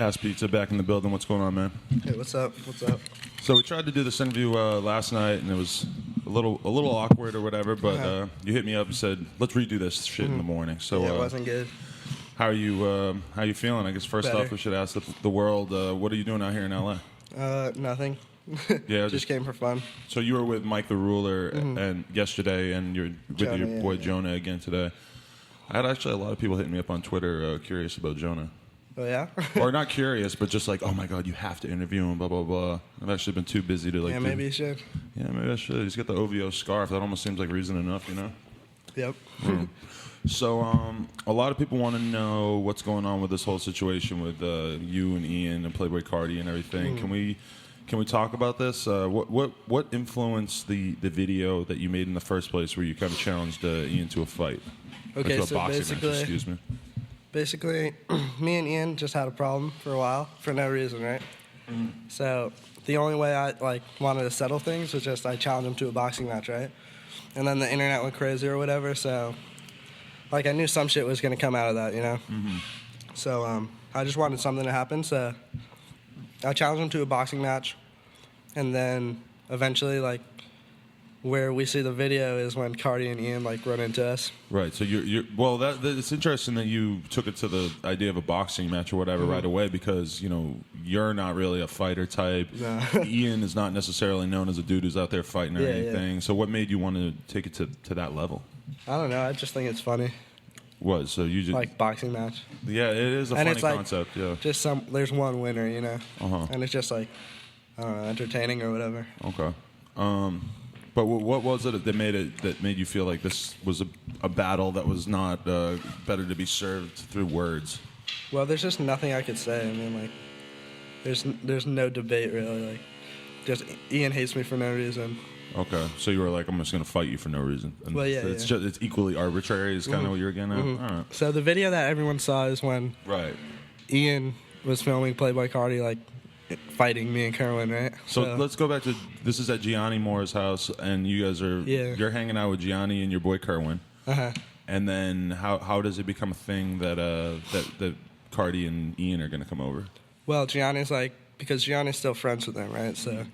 Asspizza back in the building. What's going on, man? Hey, what's up? What's up? So we tried to do this interview last night, and it was a little awkward or whatever. But you hit me up and said, "Let's redo this shit in the morning." So Yeah, it wasn't good. how are you? How you feeling? I guess first Better. off, we should ask the world, what are you doing out here in LA? Nothing. Yeah, just came for fun. So you were with Mike the Ruler and yesterday, and you're with Jonah, your boy yeah. Jonah again today. I had actually a lot of people hitting me up on Twitter curious about Jonah. Oh yeah. Or not curious, but just like, oh my god, you have to interview him, blah blah blah. I've actually been too busy to like. Yeah, maybe you should. Yeah, maybe I should. He's got the OVO scarf. That almost seems like reason enough, you know. Yep. So, a lot of people want to know what's going on with this whole situation with you and Ian and Playboi Carti and everything. Can we talk about this? What influenced the video that you made in the first place, where you kind of challenged Ian to a fight? Okay, to a so boxing match, excuse me. Basically, me and Ian just had a problem for a while for no reason, right? So the only way I wanted to settle things was just I challenged him to a boxing match, right? And then the internet went crazy or whatever. So I knew some shit was gonna come out of that, you know. So I just wanted something to happen. So I challenged him to a boxing match, and then eventually where we see the video is when Carti and Ian run into us. Right. So you're well. That it's interesting that you took it to the idea of a boxing match or whatever right away, because you're not really a fighter type. No. Ian is not necessarily known as a dude who's out there fighting or Yeah, anything. yeah. So what made you want to take it to that level? I don't know. I just think it's funny, So you just boxing match. Yeah, it is a And funny it's concept. Yeah. Just there's one winner, you know. And it's just I don't know, entertaining or whatever. Okay. But what was it that made you feel like this was a battle that was not better to be served through words? Well, there's just nothing I could say. I mean, there's no debate really. Just Ian hates me for no reason. Okay, so you were like, I'm just gonna fight you for no reason. And Well, yeah, it's yeah. just it's equally arbitrary. Is kind of what you're getting at. All right. So the video that everyone saw is when Right. Ian was filming Playboi Carti fighting me and Kerwin, right? So let's go back to this is at Gianni Moore's house, and you guys are you're hanging out with Gianni and your boy Kerwin. And then how does it become a thing that that Carti and Ian are gonna come over? Well, Gianni's because Gianni's still friends with them, right? So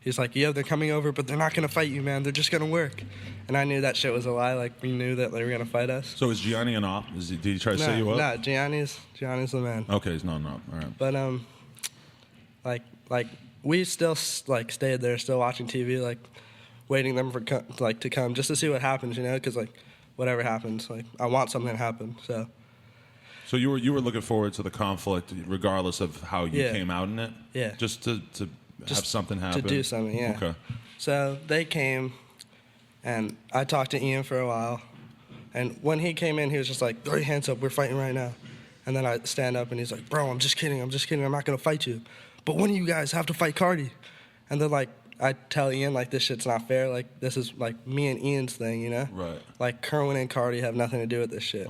he's like, yeah, they're coming over, but they're not gonna fight you, man. They're just gonna work. And I knew that shit was a lie. We knew that they were gonna fight us. So is Gianni an op? Did he try to set you up? No, Gianni's the man. Okay, he's not an op. All right. But we still stayed there, still watching TV, waiting them for to come just to see what happens, you know? Because whatever happens, I want something to happen. So you were looking forward to the conflict, regardless of how you came out in it. Yeah. Just to have something happen. To do something, yeah. Okay. So they came, and I talked to Ian for a while, and when he came in, he was just like, "Throw your hands up, we're fighting right now." And then I stand up, and he's like, "Bro, I'm just kidding, I'm not gonna fight you. But one of you guys have to fight Carti." And then I tell Ian this shit's not fair. This is me and Ian's thing, you know? Right. Kerwin and Carti have nothing to do with this shit.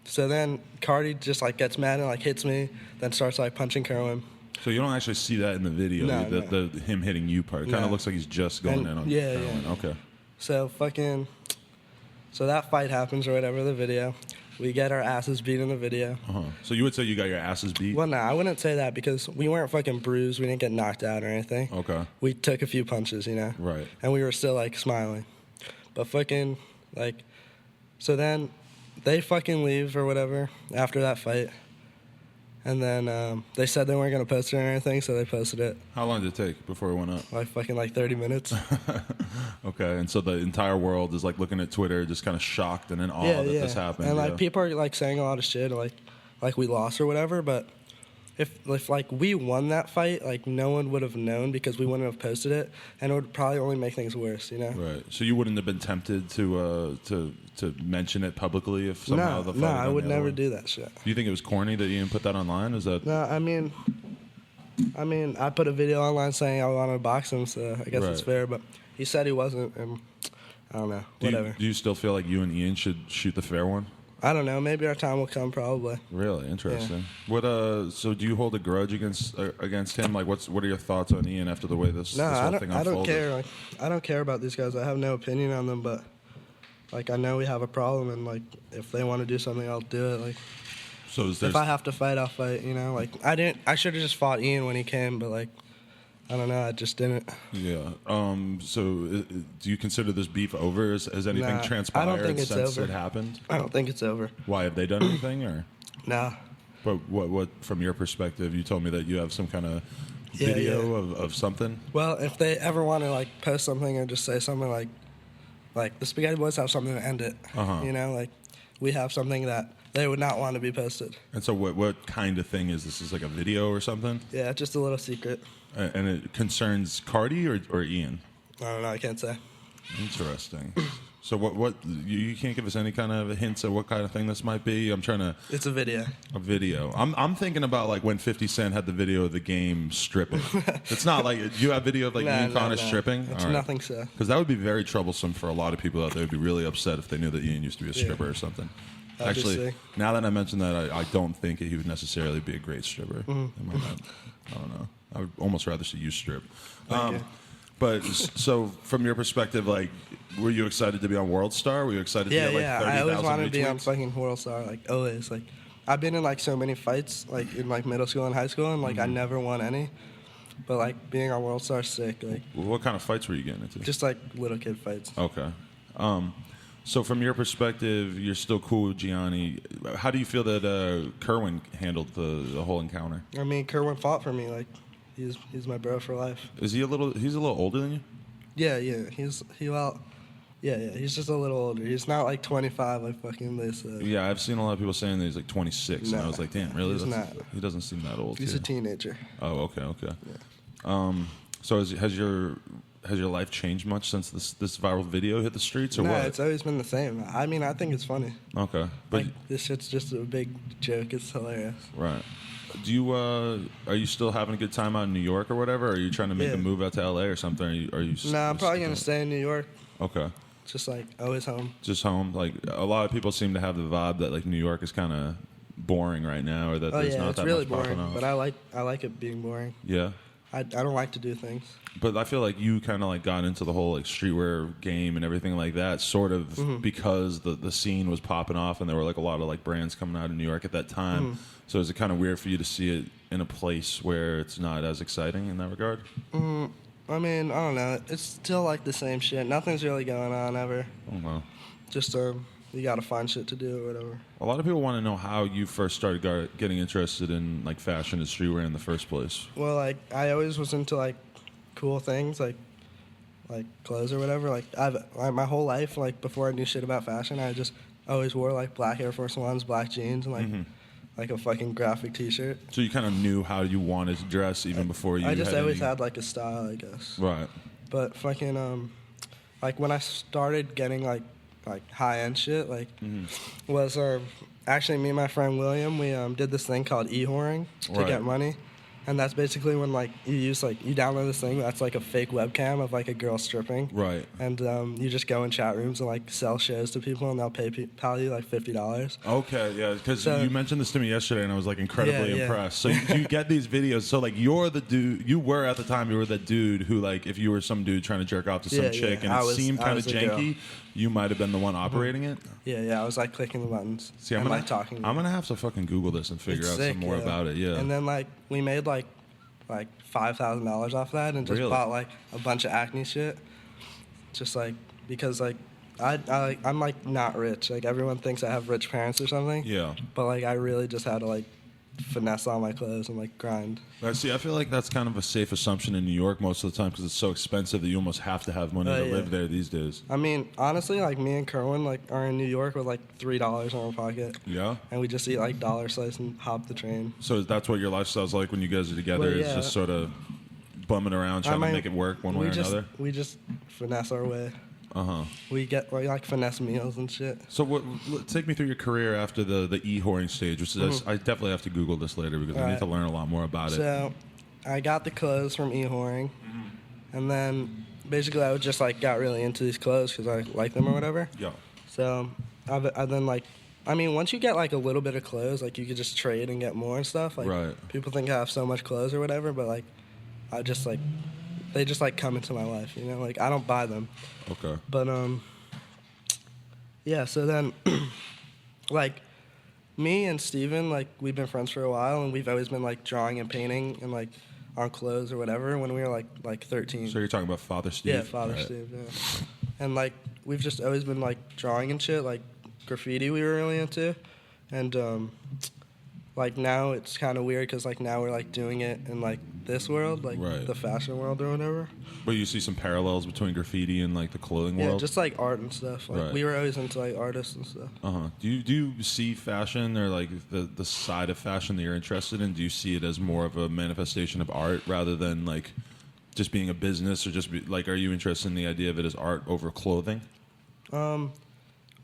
So then Carti just gets mad and hits me, then starts punching Kerwin. So you don't actually see that in the video, No, the him hitting you part. It kind of looks like he's just going in on Kerwin. Yeah. Okay. So so that fight happens or whatever, the video. We get our asses beat in the video. So you would say you got your asses beat? Well, no, I wouldn't say that because we weren't fucking bruised. We didn't get knocked out or anything. Okay. We took a few punches, you know? Right. And we were still, smiling. But so then they fucking leave or whatever after that fight. And then they said they weren't going to post it or anything, so they posted it. How long did it take before it went up? 30 minutes. Okay, and so the entire world is looking at Twitter, just kind of shocked and in awe that this happened. And people are saying a lot of shit, like we lost or whatever. But if we won that fight, no one would have known because we wouldn't have posted it, and it would probably only make things worse, you know? Right. So you wouldn't have been tempted to mention it publicly if somehow the fight. No, had I gone would the other never way? do that shit. Do you think it was corny that Ian put that online? Is that? No, I mean, I put a video online saying I wanted to box him, so I guess it's fair. But he said he wasn't, and I don't know. Whatever. Do you still feel like you and Ian should shoot the fair one? I don't know. Maybe our time will come. Probably. Really interesting. What? So do you hold a grudge against him? What are your thoughts on Ian after the way this whole thing unfolded? I don't care. I don't care about these guys. I have no opinion on them, but I know we have a problem, and if they want to do something, I'll do it. So is there? If I have to fight, I'll fight. You know, like I should have just fought Ian when he came, but like, I don't know, I just didn't. Yeah. So do you consider this beef over? Has anything Nah, transpired I don't think it's since over. it happened? I don't think it's over. Why, have they done anything or? Nah. But what from your perspective? You told me that you have some kind of Yeah, video Of something. Well, if they ever want to like post something or just say something like the Spaghetti Boys have something to end it. You know, like we have something that they would not want to be posted. And so what kind of thing is this? Is like a video or something? Yeah, just a little secret. And it concerns Carti or Ian? I don't know. I can't say. Interesting. So what you can't give us any kind of hints at what kind of thing this might be? I'm trying to. It's a video. A video. I'm thinking about like when 50 Cent had the video of the game stripping. It's not like you have video of like Ian Connor stripping. It's nothing so. Because that would be very troublesome for a lot of people out there. Would be really upset if they knew that Ian used to be a stripper or something. Actually, now that I mentioned that, I don't think he would necessarily be a great stripper. I don't know. I would almost rather see you strip. But so, from your perspective, like, were you excited to be on World Star? Were you excited to get like 30,000 I always wanted to be on retweets? fucking World Star, like always. Like, I've been in like so many fights, like in like middle school and high school, and like I never won any. But like being on World Star's sick. Like, Well, what kind of fights were you getting into? just like little kid fights. Okay. So from your perspective, you're still cool with Gianni. How do you feel that Kerwin handled the whole encounter? I mean, Kerwin fought for me. Like, he's my bro for life. Is he a little? He's a little older than you. Yeah. He's just a little older. He's not like 25 like fucking they said. Yeah, I've seen a lot of people saying that he's like 26, and I was like, damn, really? He's not. He doesn't seem that old. He's to a teenager. Oh, okay. Yeah. So has your life changed much since this viral video hit the streets, or No, what? it's always been the same. I mean, I think it's funny. Okay, but Like, this shit's just a big joke. It's hilarious. right. Do you are you still having a good time out in New York or whatever? Or are you trying to make Yeah. a move out to LA or something? Are you Nah, I'm probably gonna stay in New York. Okay. Just like always home. Just home. Like a lot of people seem to have the vibe that like New York is kind of boring right now, or that Oh there's yeah, not it's that really much popping boring. off. But I like it being boring. Yeah. I don't like to do things. But I feel like you kind of like got into the whole like streetwear game and everything like that, sort of because the scene was popping off and there were like a lot of like brands coming out of New York at that time. So is it kind of weird for you to see it in a place where it's not as exciting in that regard? I mean, I don't know. It's still like the same shit. Nothing's really going on ever. Oh wow. Just you gotta find shit to do or whatever. A lot of people want to know how you first started getting interested in like fashion and streetwear in the first place. Well, like I always was into like cool things, like clothes or whatever. Like my whole life, like before I knew shit about fashion, I just always wore like black Air Force Ones, black jeans, and like a fucking graphic T-shirt. So you kind of knew how you wanted to dress even before you. I just had always any... had like a style, I guess. Right. But fucking like when I started getting like high end shit, like was actually me and my friend William, we did this thing called e-whoring to get money. And that's basically when like you download this thing that's like a fake webcam of like a girl stripping. Right. And you just go in chat rooms and like sell shows to people and they'll pay you like $50. Okay, yeah, because you mentioned this to me yesterday and I was like incredibly impressed. So you get these videos. So like you're the dude. You were at the time. You were that dude who like if you were some dude trying to jerk off to some chick and it seemed kind of janky, you might have been the one operating it. Yeah, I was like clicking the buttons. See, I'm gonna have to fucking Google this and figure out some more about it. Yeah. And then like we made like $5,000 off that and just bought like a bunch of acne shit. Just like because like I'm like not rich. Like everyone thinks I have rich parents or something. Yeah. But like I really just had to like finesse all my clothes and like grind. See, I feel like that's kind of a safe assumption in New York most of the time because it's so expensive that you almost have to have money to live there these days. I mean, honestly, like me and Kerwin like are in New York with like $3 in our pocket. Yeah. And we just eat like dollar slice and hop the train. So that's what your lifestyle's like when you guys are together? Is just sort of bumming around trying to make it work one way or another? We just finesse our way. We like finesse meals and shit. So take me through your career after the e-whoring stage, which is I definitely have to Google this later because I need to learn a lot more about it. So I got the clothes from e-whoring, and then basically I just like got really into these clothes because I like them or whatever. Yeah. So I then like, I mean, once you get like a little bit of clothes, like you could just trade and get more and stuff. Like people think I have so much clothes or whatever, but like I just like. They just like come into my life, you know. Like I don't buy them. Okay. But yeah. So then, like, me and Steven, like, we've been friends for a while, and we've always been, like, drawing and painting and, like, on clothes or whatever when we were, like 13. So you're talking about Father Steve? Yeah, Father Steve, yeah. And, like, we've just always been, like, drawing and shit, like, graffiti we were really into. And, like, now it's kind of weird because, like, now we're, like, doing it in, like, this world, like, the fashion world or whatever. But you see some parallels between graffiti and, like, the clothing world? Yeah, just, like, art and stuff. Like, we were always into, like, artists and stuff. Do you see fashion or, like, the side of fashion that you're interested in? Do you see it as more of a manifestation of art rather than, like, just being a business, or just, like, are you interested in the idea of it as art over clothing? Well,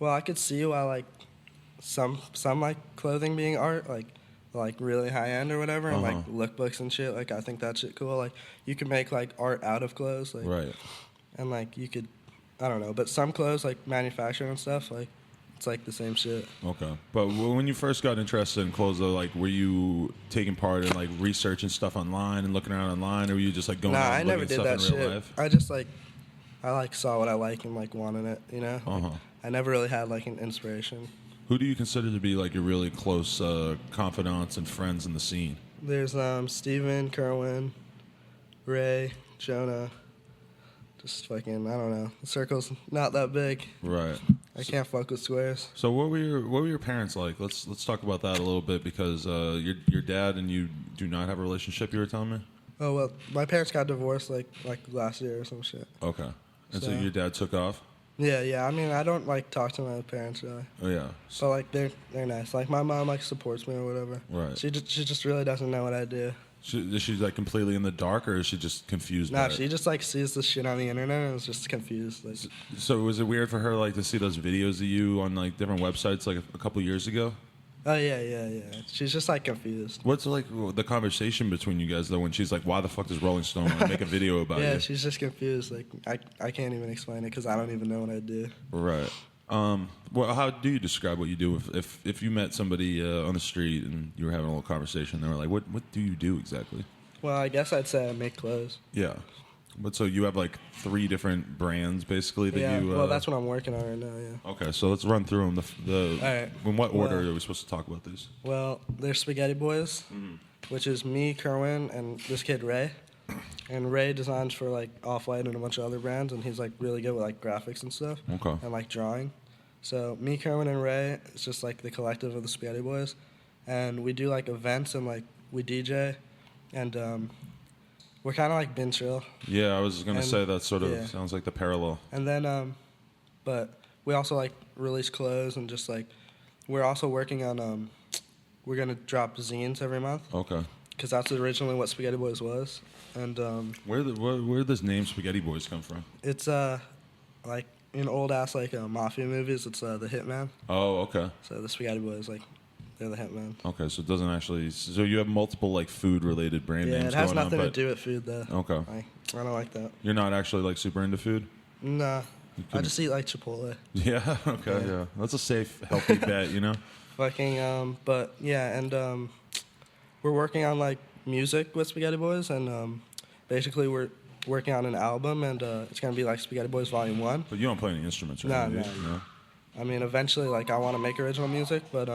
I could see why, like, some like clothing being art, like really high end or whatever, and like lookbooks and shit. Like, I think that shit cool. Like, you can make like art out of clothes, like, and like you could, I don't know, but some clothes like manufacturing and stuff, like it's like the same shit. Okay, but when you first got interested in clothes, though, like, were you taking part in like researching stuff online and looking around online, or were you just like going out and looking at stuff in real life? I just like, I like saw what I like and like wanted it, you know. Like, I never really had like an inspiration. Who do you consider to be like your really close confidants and friends in the scene? There's Steven, Kerwin, Ray, Jonah. Just fucking, I don't know. The circle's not that big. Right. I can't fuck with squares. So what were your parents like? Let's talk about that a little bit, because your dad and you do not have a relationship, you were telling me? Oh, well, my parents got divorced like last year or some shit. Okay. And so your dad took off? Yeah. I mean, I don't like talk to my parents really. Oh yeah. So like they're nice. Like my mom like supports me or whatever. Right. She just really doesn't know what I do. Is she like completely in the dark, or is she just confused? Nah, she just like sees this shit on the internet and is just confused. Like, so was it weird for her like to see those videos of you on like different websites like a couple years ago? Oh yeah. She's just like confused. What's like the conversation between you guys though when she's like, "Why the fuck does Rolling Stone want to make a video about you?" Yeah, she's just confused. Like I can't even explain it because I don't even know what I do. Right. Well, how do you describe what you do if you met somebody on the street and you were having a little conversation? They were like, "What do you do exactly?" Well, I guess I'd say I make clothes. Yeah. But so you have like 3 different brands basically that you. Well, that's what I'm working on right now. Yeah. Okay, so let's run through them. All right. In what order are we supposed to talk about these? Well, there's Spaghetti Boys, which is me, Kerwin, and this kid Ray. And Ray designs for like Off-White and a bunch of other brands, and he's like really good with like graphics and stuff. Okay. And like drawing. So me, Kerwin, and Ray, it's just like the collective of the Spaghetti Boys, and we do like events and like we DJ, and we're kind of like Ben Trill. Yeah, I was gonna say that sort of sounds like the parallel. And then, but we also like release clothes and just like we're also working on we're gonna drop zines every month. Okay. Because that's originally what Spaghetti Boys was, and where did this name Spaghetti Boys come from? It's like in old ass like mafia movies. It's the Hitman. Oh, okay. So the Spaghetti Boys, like, they're the Hitman. Okay, so it doesn't actually. So you have multiple like food related brand names. Yeah, it has going nothing on, to do with food though. Okay. I don't like that. You're not actually like super into food. Nah, I just eat like Chipotle. Yeah. Okay. Yeah. That's a safe, healthy bet. You know. Fucking but yeah, and we're working on like music with Spaghetti Boys, and basically we're working on an album, and it's gonna be like Spaghetti Boys Volume 1. But you don't play any instruments, right? No. I mean, eventually, like, I want to make original music, but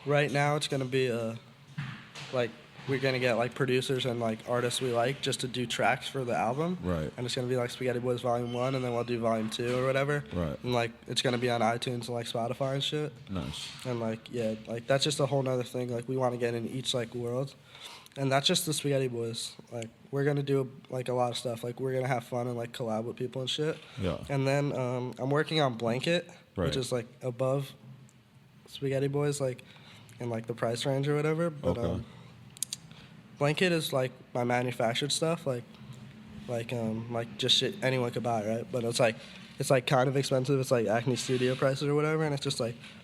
right now it's gonna be like we're gonna get like producers and like artists we like just to do tracks for the album. Right. And it's gonna be like Spaghetti Boys Volume 1, and then we'll do Volume 2 or whatever. Right. And like it's gonna be on iTunes and like Spotify and shit. Nice. And like like that's just a whole nother thing. Like we want to get in each like world. And that's just the Spaghetti Boys. Like, we're going to do, like, a lot of stuff. Like, we're going to have fun and, like, collab with people and shit. Yeah. And then I'm working on Blanket, which is, like, above Spaghetti Boys, like, in, like, the price range or whatever. But Blanket is, like, my manufactured stuff. Like just shit anyone could buy, right? But it's, like, kind of expensive. It's, like, Acne Studio prices or whatever. And it's just,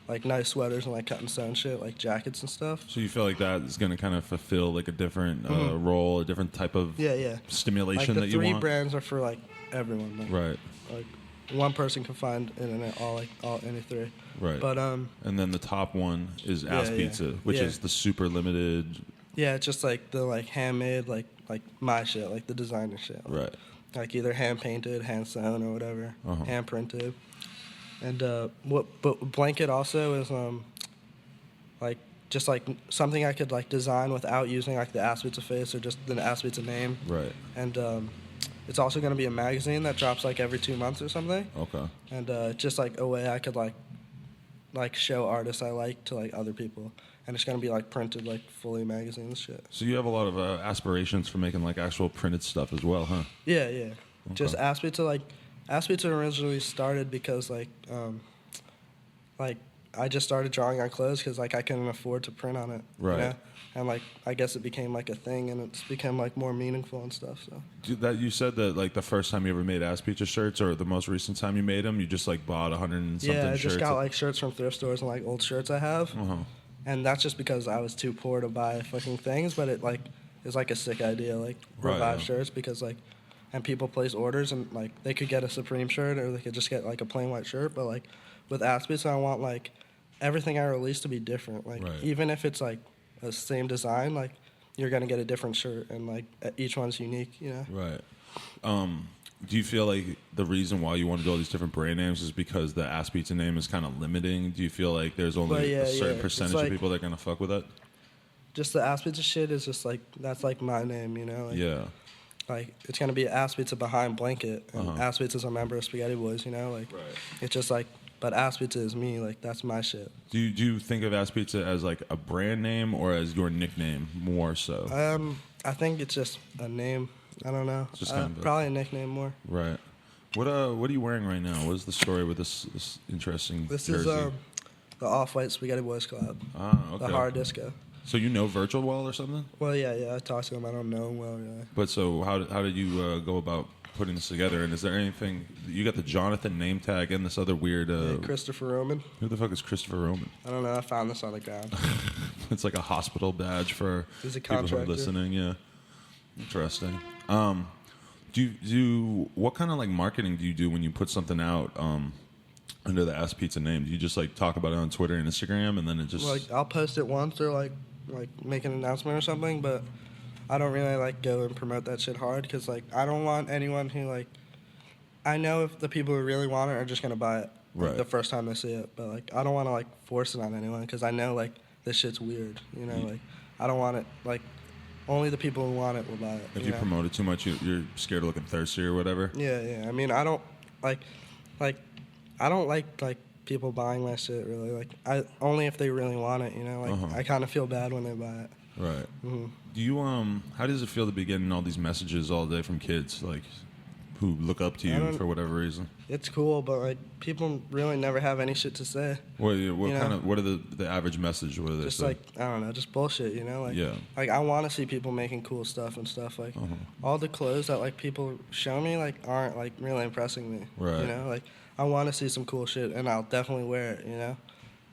like nice sweaters and like cut and sew and shit, like jackets and stuff. So you feel like that is going to kind of fulfill like a different role, a different type of stimulation like that you want? The 3 brands are for like everyone. Like, right. Like one person can find in any 3. Right. But and then the top one is Asspizza, which is the super limited. Yeah, it's just like the like handmade, like my shit, like the designer shit. Like, right. Like either hand painted, hand sewn, or whatever, hand printed. And but Blanket also is like just like something I could like design without using like the Asspizza face or just the Asspizza name. Right. And it's also going to be a magazine that drops like every 2 months or something. Okay. And just like a way I could like show artists I like to like other people. And it's going to be like printed like fully magazine and shit. So you have a lot of aspirations for making like actual printed stuff as well, huh? Yeah, yeah. Okay. Just Asspizza originally started because like I just started drawing on clothes because like I couldn't afford to print on it. Right. You know? And like I guess it became like a thing, and it's become like more meaningful and stuff. So. That you said that like the first time you ever made Asspizza shirts, or the most recent time you made them, you just like bought 100 and something shirts. Yeah, I just got like shirts from thrift stores and like old shirts I have. Uh-huh. And that's just because I was too poor to buy fucking things, but it like is like a sick idea, like revive shirts because like, and people place orders and like they could get a Supreme shirt or they could just get like a plain white shirt, but like with Asspizza I want like everything I release to be different, like even if it's like the same design, like you're gonna get a different shirt and like each one's unique, you know. Right. Do you feel like the reason why you want to do all these different brand names is because the Asspizza name is kind of limiting? Do you feel like there's only a certain percentage of people that are going to fuck with it? Just the Asspizza shit is just like, that's like my name, you know? Like, yeah. Like, it's going to be Asspizza behind blanket, and Asspizza's a member of Spaghetti Boys, you know? Like, it's just like, but Asspizza is me, like, that's my shit. Do you think of Asspizza as like a brand name or as your nickname more so? I think it's just a name. I don't know. It's just kind of probably a nickname more. Right. What are you wearing right now? What is the story with this interesting This jersey? is the Off-White Spaghetti Boys collab. Ah, okay. The Hard Disco. So you know Virtual well or something? Well, yeah. I talked to him. I don't know him well, really. But so how did you go about putting this together? And is there anything you got the Jonathan name tag and this other weird? Christopher Roman. Who the fuck is Christopher Roman? I don't know. I found this on the ground. It's like a hospital badge for He's a people who are contractor. listening. Yeah, interesting. What kind of like marketing do you do when you put something out under the Asspizza name? Do you just like talk about it on Twitter and Instagram and then it just like I'll post it once or like make an announcement or something, but I don't really like go and promote that shit hard because like I don't want anyone who like I know if the people who really want it are just gonna buy it like, the first time they see it, but like I don't want to like force it on anyone because I know like this shit's weird, you know, like I don't want it like. Only the people who want it will buy it. If you promote it too much, you're scared of looking thirsty or whatever. Yeah. I mean, I don't like people buying my shit really. Like, I only if they really want it. You know, like I kind of feel bad when they buy it. Right. Mm-hmm. Do you how does it feel to be getting all these messages all day from kids like who look up to you for whatever reason? It's cool, but like people really never have any shit to say. What are the average message? What are they just say? Like I don't know, just bullshit, you know? Like like I want to see people making cool stuff and stuff. Like all the clothes that like people show me like aren't like really impressing me. Right. You know, like I want to see some cool shit and I'll definitely wear it, you know?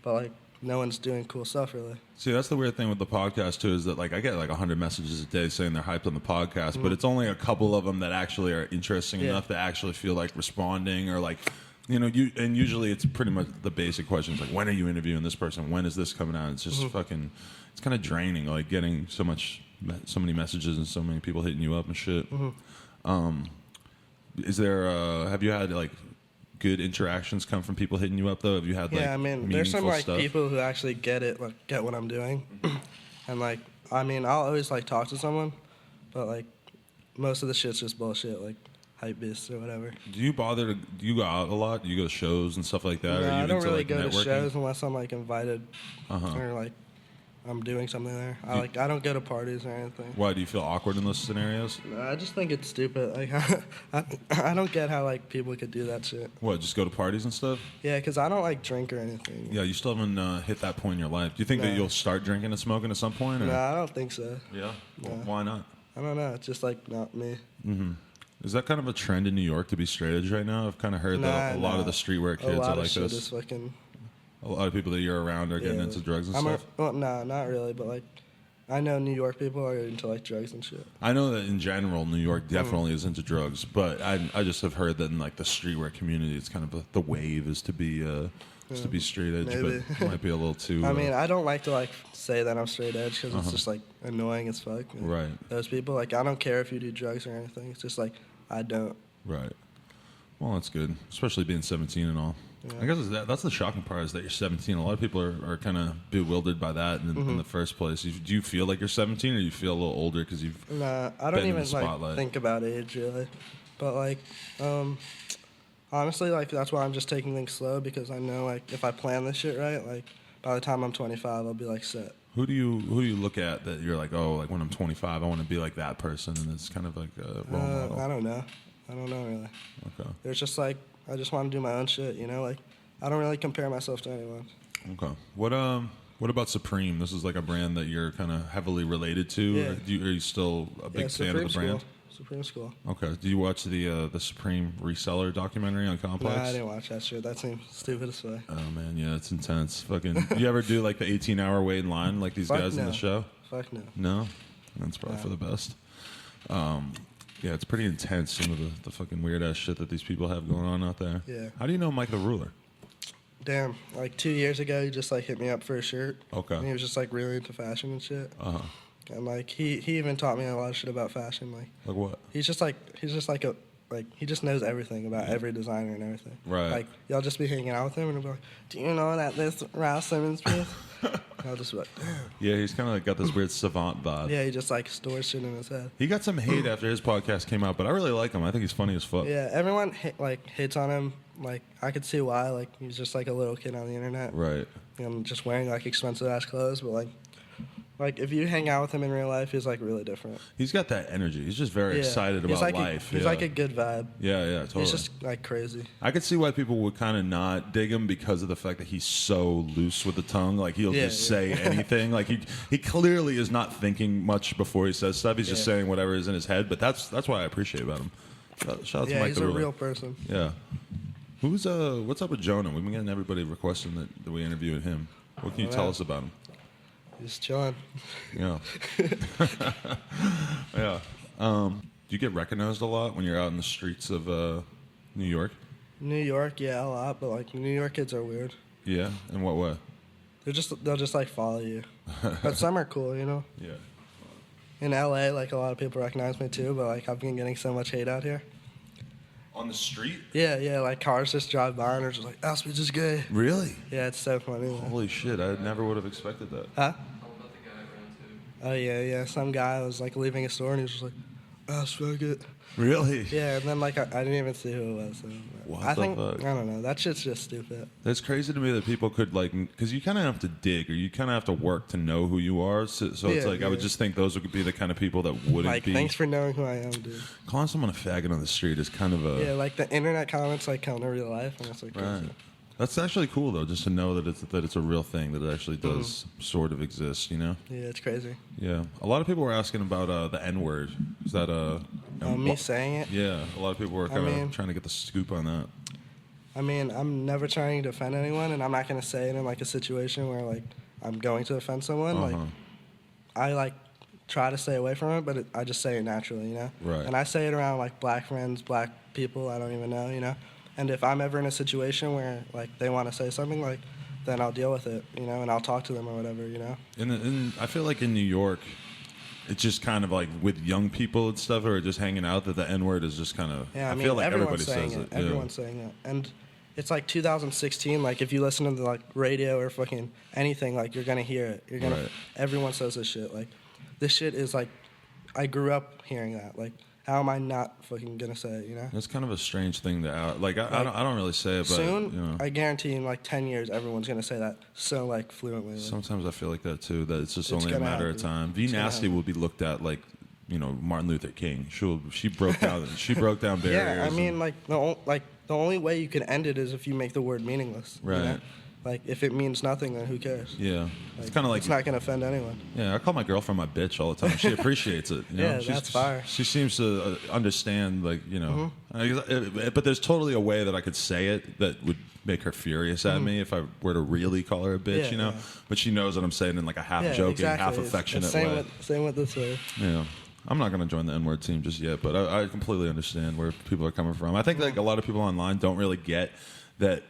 But like no one's doing cool stuff really. See, that's the weird thing with the podcast too, is that like I get like 100 messages a day saying they're hyped on the podcast, but it's only a couple of them that actually are interesting enough to actually feel like responding or like, you know, and usually it's pretty much the basic questions like, when are you interviewing this person? When is this coming out? It's just fucking, it's kind of draining, like getting so many messages and so many people hitting you up and shit. Is there, have you had like good interactions come from people hitting you up though? Have you had like I mean, there's some like stuff? people who actually get it, like get what I'm doing, and like I mean, I'll always like talk to someone, but like most of the shit's just bullshit, like hype beasts or whatever. Do you do you go out a lot? Do you go to shows and stuff like that? No, or I don't really go networking? to shows unless I'm like invited or like I'm doing something there. I don't go to parties or anything. Why, do you feel awkward in those scenarios? No, I just think it's stupid. Like I don't get how like people could do that shit. What, just go to parties and stuff? Yeah, because I don't like drink or anything. Yeah, you still haven't hit that point in your life. Do you think that you'll start drinking and smoking at some point? Or? No, I don't think so. Yeah? No. Why not? I don't know. It's just like not me. Mm-hmm. Is that kind of a trend in New York to be straight edge right now? I've kind of heard that a lot of the streetwear kids are like this. Is fucking... A lot of people that you're around are getting into drugs and stuff? Well, no, not really, but like I know New York people are into like drugs and shit. I know that in general, New York definitely is into drugs, but I just have heard that in like the streetwear community, it's kind of the wave is to be straight edge, maybe. but it might be a little too. I mean, I don't like to like say that I'm straight edge because it's just like annoying as fuck. Right. Those people, like, I don't care if you do drugs or anything. It's just like I don't. Right. Well, that's good, especially being 17 and all. Yeah. I guess that's the shocking part is that you're 17. A lot of people are kind of bewildered by that in the first place. Do you feel like you're 17, or do you feel a little older because you've I don't even like think about age really, but like honestly, like that's why I'm just taking things slow, because I know like if I plan this shit right, like by the time I'm 25, I'll be like set. Who do you look at that you're like, oh, like when I'm 25, I want to be like that person, and it's kind of like a role model? I don't know really. Okay. There's just like I just want to do my own shit, you know. Like I don't really compare myself to anyone. Okay. What about Supreme? This is like a brand that you're kind of heavily related to. Yeah. Are you still a big fan of the brand? Supreme School. Okay. Do you watch the Supreme reseller documentary on Complex? No, I didn't watch that shit. That seems stupid as fuck. Oh man, yeah, it's intense. Fucking. You ever do like the 18-hour wait in line like these guys in the show? Fuck no. No. That's probably for the best. Yeah, it's pretty intense, some of the fucking weird-ass shit that these people have going on out there. Yeah. How do you know Mike the Ruler? Like 2 years ago, he just like hit me up for a shirt. Okay. And he was just like really into fashion and shit. Uh-huh. And like he even taught me a lot of shit about fashion. Like what? He just knows everything about every designer and everything. Right. Like y'all just be hanging out with him and he'll be like, "Do you know that this Ralph Simmons piece?" I'll just be like, damn. Yeah, he's kind of like got this weird savant vibe. Yeah, he just like stores shit in his head. He got some hate after his podcast came out, but I really like him. I think he's funny as fuck. Yeah, everyone hates on him. Like I could see why. Like he's just like a little kid on the internet. Right. And just wearing like expensive ass clothes, but like if you hang out with him in real life, he's like really different. He's got that energy. He's just very excited about life. He's like a good vibe. Yeah, totally. He's just like crazy. I could see why people would kind of not dig him because of the fact that he's so loose with the tongue. Like he'll just say anything. Like he clearly is not thinking much before he says stuff. He's just saying whatever is in his head. But that's what I appreciate about him. Shout out to Mike he's the a Ruler. real person. Yeah. What's up with Jonah? We've been getting everybody requesting that we interview him. What can you tell us about him? He's chilling. Yeah. Yeah. Do you get recognized a lot when you're out in the streets of New York? New York, yeah, a lot. But like New York kids are weird. Yeah. In what way? They'll just like follow you. But some are cool, you know. Yeah. In LA, like a lot of people recognize me too. But like I've been getting so much hate out here. On the street? Yeah, like cars just drive by and are just like, Asspizza's gay. Really? Yeah, it's so funny. Holy shit, I never would have expected that. Huh? Oh, yeah. Some guy was like leaving a store and he was just like, fuck it. Really? Yeah, and then like I didn't even see who it was. So, what the fuck? I don't know. That shit's just stupid. That's crazy to me that people could like, because you kind of have to dig or you kind of have to work to know who you are. So it's like I would just think those would be the kind of people that wouldn't like, be. Thanks for knowing who I am, dude. Calling someone a faggot on the street is kind of a. Yeah, like the internet comments like come to real life, and it's like. Right. That's actually cool though, just to know that it's a real thing that it actually does sort of exist, you know? Yeah, it's crazy. Yeah, a lot of people were asking about the N-word. Is that me saying it? Yeah, a lot of people were kind of trying to get the scoop on that. I mean, I'm never trying to offend anyone, and I'm not gonna say it in like a situation where like I'm going to offend someone. Like I like try to stay away from it, but I just say it naturally, you know? Right. And I say it around like black friends, black people I don't even know, you know? And if I'm ever in a situation where like they want to say something, like, then I'll deal with it, you know, and I'll talk to them or whatever, you know. And I feel like in New York, it's just kind of like with young people and stuff, or just hanging out, that the N-word is just kind of. Yeah, I mean, feel like everybody says it. Everyone's saying it, and it's like 2016. Like if you listen to the like radio or fucking anything, like you're gonna hear it. You're gonna. Right. Everyone says this shit. Like this shit is like, I grew up hearing that. Like. How am I not fucking gonna say it, you know? It's kind of a strange thing to out. Like, I don't really say it, but soon, you know. I guarantee in like 10 years, everyone's gonna say that so like fluently. Like. Sometimes I feel like that too. That it's just only a matter of time. V Nasty will be looked at like, you know, Martin Luther King. She broke down barriers. Yeah, I mean, like the only way you can end it is if you make the word meaningless. Right. You know? Like, if it means nothing, then who cares? Yeah. It's kind of like... It's not going to offend anyone. Yeah, I call my girlfriend my bitch all the time. She appreciates it. You know? Yeah, that's fire. She seems to understand, like, you know... But there's totally a way that I could say it that would make her furious at me if I were to really call her a bitch, you know? Yeah. But she knows what I'm saying in, like, a half-joking, half-affectionate way. Same with this way. Yeah. I'm not going to join the N-word team just yet, but I completely understand where people are coming from. I think, like, a lot of people online don't really get that...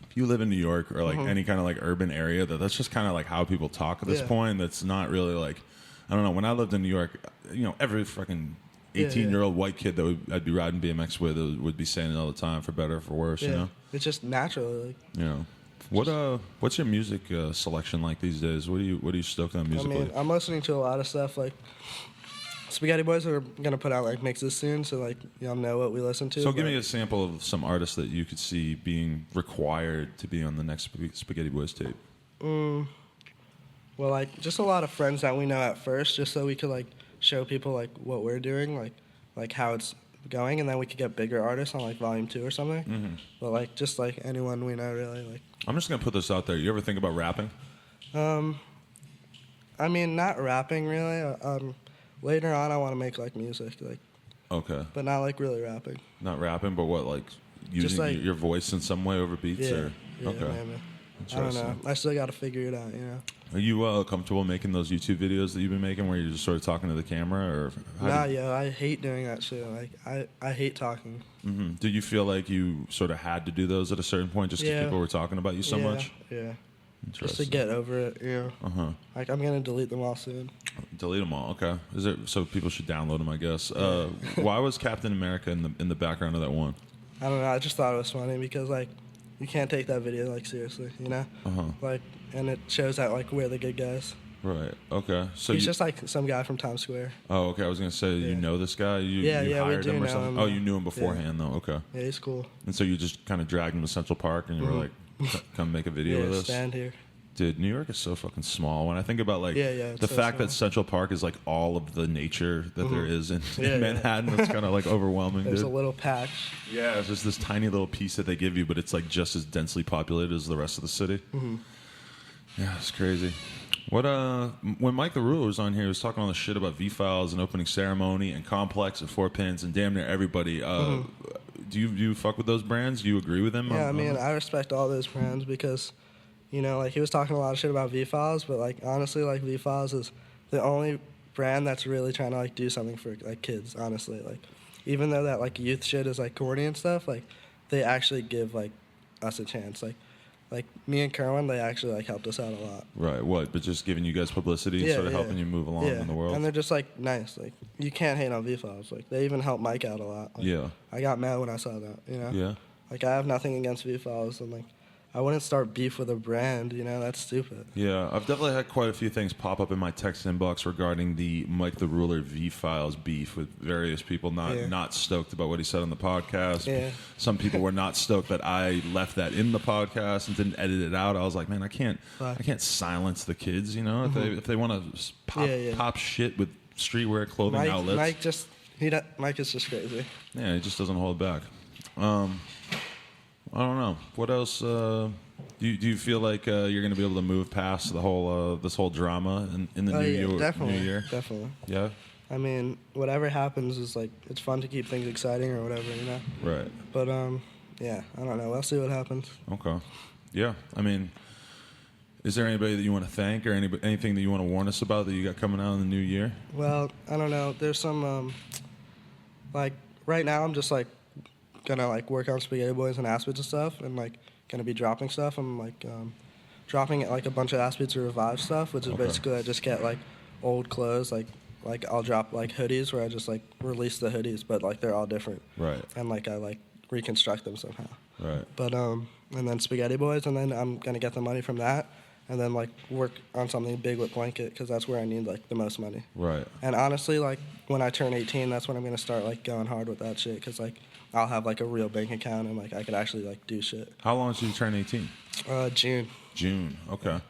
If you live in New York or like any kind of like urban area, that's just kind of like how people talk at this point. That's not really like, I don't know. When I lived in New York, you know, every fucking 18-year-old white kid that I'd be riding BMX with would be saying it all the time, for better or for worse. Yeah. You know, it's just natural. Like, you know. What's your music selection like these days? What are you stoked on musically? I mean, I'm listening to a lot of stuff. Like, Spaghetti Boys are gonna put out like mixes soon, so like y'all know what we listen to. So give me a sample of some artists that you could see being required to be on the next Spaghetti Boys tape. Well, like just a lot of friends that we know at first, just so we could like show people like what we're doing, like how it's going, and then we could get bigger artists on like volume 2 or something. Mm-hmm. But like just like anyone we know really. Like, I'm just gonna put this out there. You ever think about rapping? I mean, not rapping really. Later on, I want to make like music, like. Okay. But not like really rapping. Not rapping, but what, like using like, your voice in some way over beats? Yeah. Or? Yeah, okay. Maybe. I don't know. I still got to figure it out, you know. Are you comfortable making those YouTube videos that you've been making where you're just sort of talking to the camera? Or I hate doing that shit. Like, I hate talking. Mm-hmm. Did you feel like you sort of had to do those at a certain point just because people were talking about you so much? Yeah. Just to get over it, you know. Uh-huh. Like, I'm going to delete them all soon. Delete them all, okay. So people should download them, I guess. Why was Captain America in the background of that one? I don't know. I just thought it was funny because, like, you can't take that video, like, seriously, you know? Uh-huh. Like, and it shows that, like, we're the good guys. Right, okay. So he's just, like, some guy from Times Square. Oh, okay. I was going to say, you know this guy? You hired him or something? Oh, you knew him beforehand, though. Okay. Yeah, he's cool. And so you just kind of dragged him to Central Park and you were like, come make a video with us? Stand here. Dude, New York is so fucking small. When I think about like the fact that Central Park is like all of the nature that there is in Manhattan, it's kind of like overwhelming. There's a little patch. Yeah, it's just this tiny little piece that they give you, but it's like just as densely populated as the rest of the city. Mm-hmm. Yeah, it's crazy. What when Mike the Ruler was on here, he was talking all the shit about V-Files and Opening Ceremony and Complex and 4 Pins and damn near everybody. Do you fuck with those brands? Do you agree with them? Yeah, I mean, I respect all those brands because. You know, like, he was talking a lot of shit about V-Files, but, like, honestly, like, V-Files is the only brand that's really trying to, like, do something for, like, kids, honestly. Like, even though that, like, youth shit is, like, corny and stuff, like, they actually give, like, us a chance. Like me and Kerwin, they actually, like, helped us out a lot. Right, what? But just giving you guys publicity and sort of helping you move along in the world? And they're just, like, nice. Like, you can't hate on V-Files. Like, they even helped Mike out a lot. Like, I got mad when I saw that, you know? Yeah. Like, I have nothing against V-Files, and, like, I wouldn't start beef with a brand, you know? That's stupid. Yeah, I've definitely had quite a few things pop up in my text inbox regarding the Mike the Ruler V-Files beef with various people not stoked about what he said on the podcast. Yeah. Some people were not stoked that I left that in the podcast and didn't edit it out. I was like, man, I can't silence the kids, you know? If they want to pop shit with streetwear clothing outlets. Mike is just crazy. Yeah, he just doesn't hold back. I don't know. What else? Do you feel like you're going to be able to move past the whole this whole drama in the new year? Definitely. Yeah. I mean, whatever happens is like it's fun to keep things exciting or whatever, you know. Right. But yeah, I don't know. We'll see what happens. Okay. Yeah. I mean, is there anybody that you want to thank or anything that you want to warn us about that you got coming out in the new year? Well, I don't know. There's some like right now I'm just like gonna like work on Spaghetti Boys and Asspizza stuff and like gonna be dropping stuff. I'm like dropping like a bunch of Asspizza Revive stuff, which is basically I just get like old clothes, like I'll drop like hoodies where I just like release the hoodies, but like they're all different. Right. And like I like reconstruct them somehow. Right. But and then Spaghetti Boys, and then I'm gonna get the money from that, and then like work on something big with Blanket because that's where I need like the most money. Right. And honestly, like when I turn 18, that's when I'm gonna start like going hard with that shit because like I'll have like a real bank account and like I could actually like do shit. How long until you turn 18? June. June. Okay.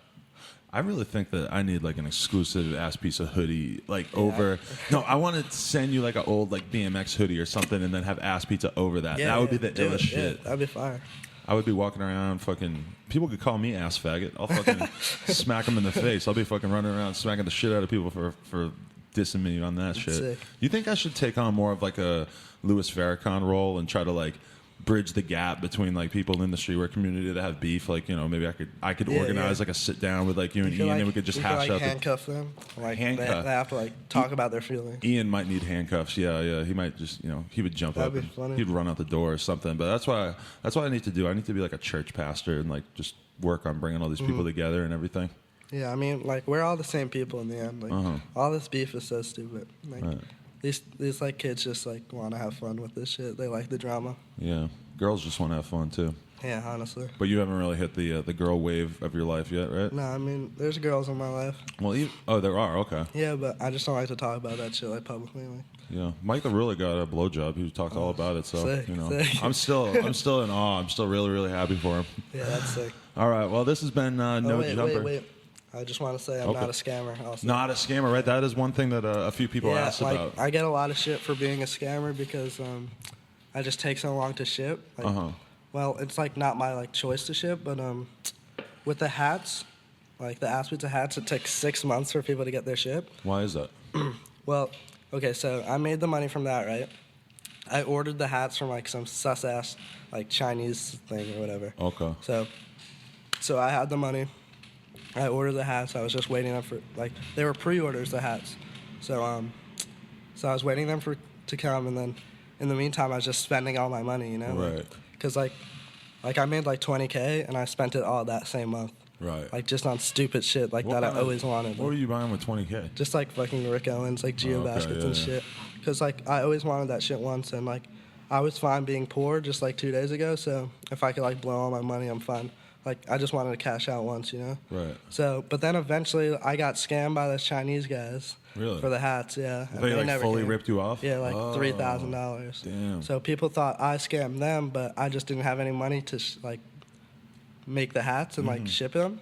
I really think that I need like an exclusive Asspizza hoodie, like over. No, I want to send you like an old like BMX hoodie or something, and then have Asspizza over that. That would be the illest shit. Yeah, that'd be fire. I would be walking around fucking. People could call me ass faggot. I'll fucking smack them in the face. I'll be fucking running around smacking the shit out of people for dissing me on that shit. Sick. You think I should take on more of like a Louis Farrakhan role and try to like bridge the gap between like people in the streetwear community that have beef? Like, you know, maybe I could organize like a sit down with like you and Ian, and we could just hash out. Handcuff them. Like handcuff. They have to like talk about their feelings. Ian might need handcuffs. Yeah. He might just, you know, he would jump That'd up. be funny. He'd run out the door or something. But that's what I need to do. I need to be like a church pastor and like just work on bringing all these people together and everything. Yeah, I mean, like we're all the same people in the end. Like all this beef is so stupid. Like, these like kids just like want to have fun with this shit. They like the drama. Yeah, girls just want to have fun too. Yeah, honestly. But you haven't really hit the girl wave of your life yet, right? No, I mean, there's girls in my life. Well, there are. Okay. Yeah, but I just don't like to talk about that shit like publicly. Like. Yeah, Mike the Ruler got a blowjob. He talked all about it, so Sick, you know, sick. I'm still in awe. I'm still really, really happy for him. Yeah, that's sick. All right, well, this has been No Jumper. Wait. I just want to say I'm not a scammer. Also. Not a scammer, right? That is one thing that a few people asked about. I get a lot of shit for being a scammer because I just take so long to ship. Like, Well, it's like not my like choice to ship, but with the hats, like the Asspizza hats, it takes 6 months for people to get their ship. Why is that? Well, okay, so I made the money from that, right? I ordered the hats from like some sus ass like Chinese thing or whatever. Okay. So I had the money. I ordered the hats. I was just waiting them for like they were pre-orders, the hats. So I was waiting them to come, and then in the meantime I was just spending all my money, you know? Right. Because like I made like $20K and I spent it all that same month. Right. Like just on stupid shit like that I always wanted. What were you buying with $20K? Just like fucking Rick Owens, like Geo baskets and shit. Because like I always wanted that shit once, and like I was fine being poor just like 2 days ago. So if I could like blow all my money, I'm fine. Like I just wanted to cash out once, you know. Right. So, but then eventually I got scammed by those Chinese guys. Really? For the hats, yeah. They like never fully came. ripped you off? Yeah, like $3,000. Damn. So people thought I scammed them, but I just didn't have any money to like make the hats and like ship them.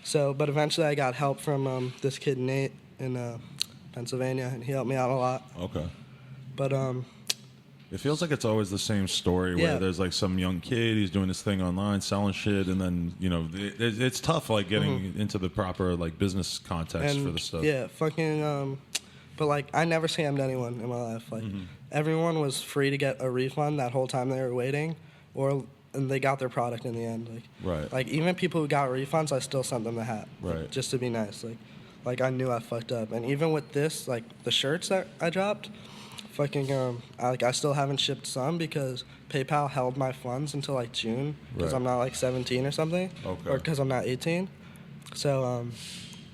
So, but eventually I got help from this kid Nate in Pennsylvania, and he helped me out a lot. Okay. But it feels like it's always the same story where there's like some young kid, he's doing this thing online, selling shit, and then, you know, it's tough like getting into the proper like business context for the stuff. Yeah, fucking, but like I never scammed anyone in my life. Like everyone was free to get a refund that whole time they were waiting, and they got their product in the end. Like, right. Like even people who got refunds, I still sent them the hat. Right. Like, just to be nice. Like I knew I fucked up, and even with this, like the shirts that I dropped. Fucking, I still haven't shipped some because PayPal held my funds until like June because I'm not like 17 or something, or because I'm not 18. So,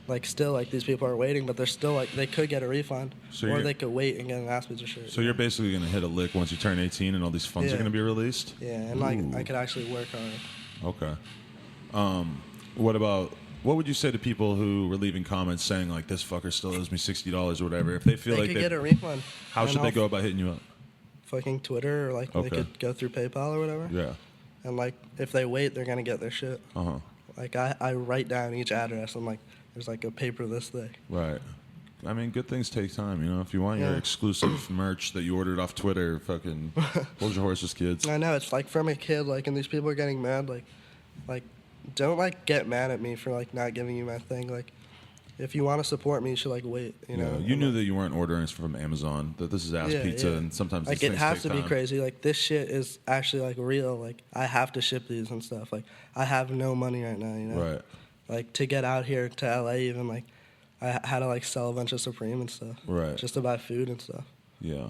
like still like these people are waiting, but they're still like they could get a refund, or they could wait and get an Asspizza shirt. So you're basically gonna hit a lick once you turn 18 and all these funds are gonna be released. Yeah, and like I could actually work on it. Okay. What would you say to people who were leaving comments saying like this fucker still owes me $60 or whatever? If they feel like they could get a refund. How should they go about hitting you up? Fucking Twitter, or like they could go through PayPal or whatever. Yeah. And like if they wait, they're gonna get their shit. Like I write down each address. I'm like, there's like a paper this thick. Right. I mean, good things take time, you know. If you want your exclusive merch that you ordered off Twitter, fucking hold your horses, kids. I know, it's like from a kid, like, and these people are getting mad, like, don't like get mad at me for like not giving you my thing. Like, if you want to support me, you should like wait. You know. You knew that you weren't ordering from Amazon. That this is Asspizza, and sometimes like these it has take to be time. crazy. Like this shit is actually like real. Like I have to ship these and stuff. Like I have no money right now. You know. Right. Like to get out here to LA, even like I had to like sell a bunch of Supreme and stuff. Right. Just to buy food and stuff. Yeah.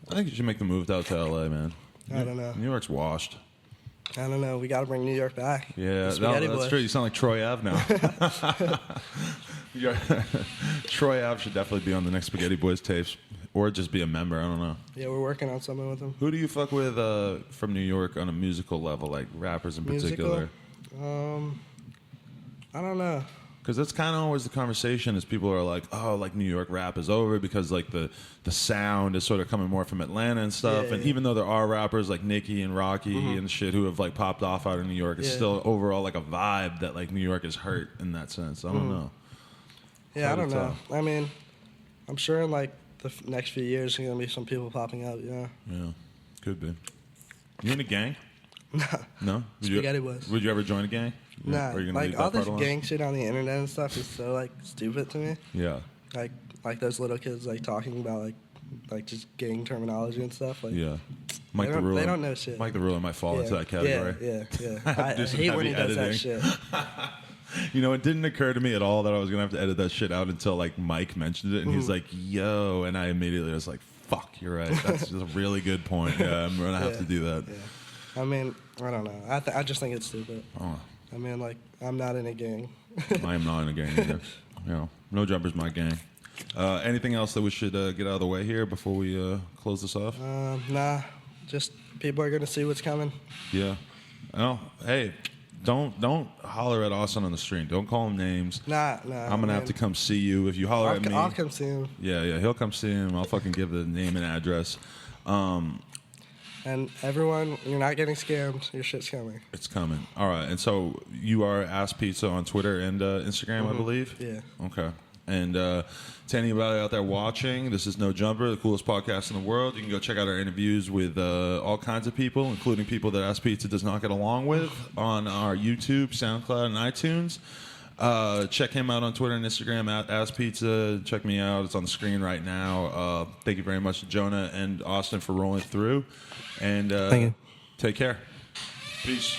I think you should make the move out to LA, man. I don't know. New York's washed. I don't know. We got to bring New York back. Yeah, that's true. You sound like Troy Ave now. Troy Ave should definitely be on the next Spaghetti Boys tapes, or just be a member. I don't know. Yeah, we're working on something with them. Who do you fuck with from New York on a musical level, like rappers in particular? I don't know. Because that's kind of always the conversation is people are like, oh, like New York rap is over because like the sound is sort of coming more from Atlanta and stuff. And even though there are rappers like Nicki and Rocky and shit who have like popped off out of New York, it's still overall like a vibe that like New York is hurt in that sense. I don't know. Yeah, I don't know. I mean, I'm sure in like the next few years there's going to be some people popping up, yeah. Yeah, could be. You in a gang? No? Spaghetti Boys. Would you ever join a gang? Nah, Or are you gonna like leave all that this part alone? gang shit on the internet and stuff is so like stupid to me. Yeah. Like those little kids like talking about like just gang terminology and stuff. Like Yeah. Mike the Ruler. They don't know shit. Mike the Ruler might fall into that category. Yeah. I Do some hate when he heavy does that editing. shit. You know, it didn't occur to me at all that I was going to have to edit that shit out until, like, Mike mentioned it, and he's like, yo, and I immediately was like, fuck, you're right. That's just a really good point. Yeah, I'm going to have to do that. Yeah. I mean, I don't know. I just think it's stupid. Oh. I mean, like, I'm not in a gang. I am not in a gang either. You know, No Jumper's my gang. Anything else that we should get out of the way here before we close this off? Nah, just people are gonna see what's coming. Yeah. Oh, hey, don't holler at Austin on the street. Don't call him names. Nah. I'm gonna have to come see you if you holler at me. I'll come see him. Yeah, he'll come see him. I'll fucking give the name and address. And everyone, you're not getting scammed. Your shit's coming. It's coming. All right. And so you are Asspizza on Twitter and Instagram, I believe? Yeah. Okay. And to anybody out there watching, this is No Jumper, the coolest podcast in the world. You can go check out our interviews with all kinds of people, including people that Asspizza does not get along with, on our YouTube, SoundCloud, and iTunes. Check him out on Twitter and Instagram at Asspizza. Check me out. It's on the screen right now. Thank you very much to Jonah and Austin for rolling through. And Thank you. Take care. Peace.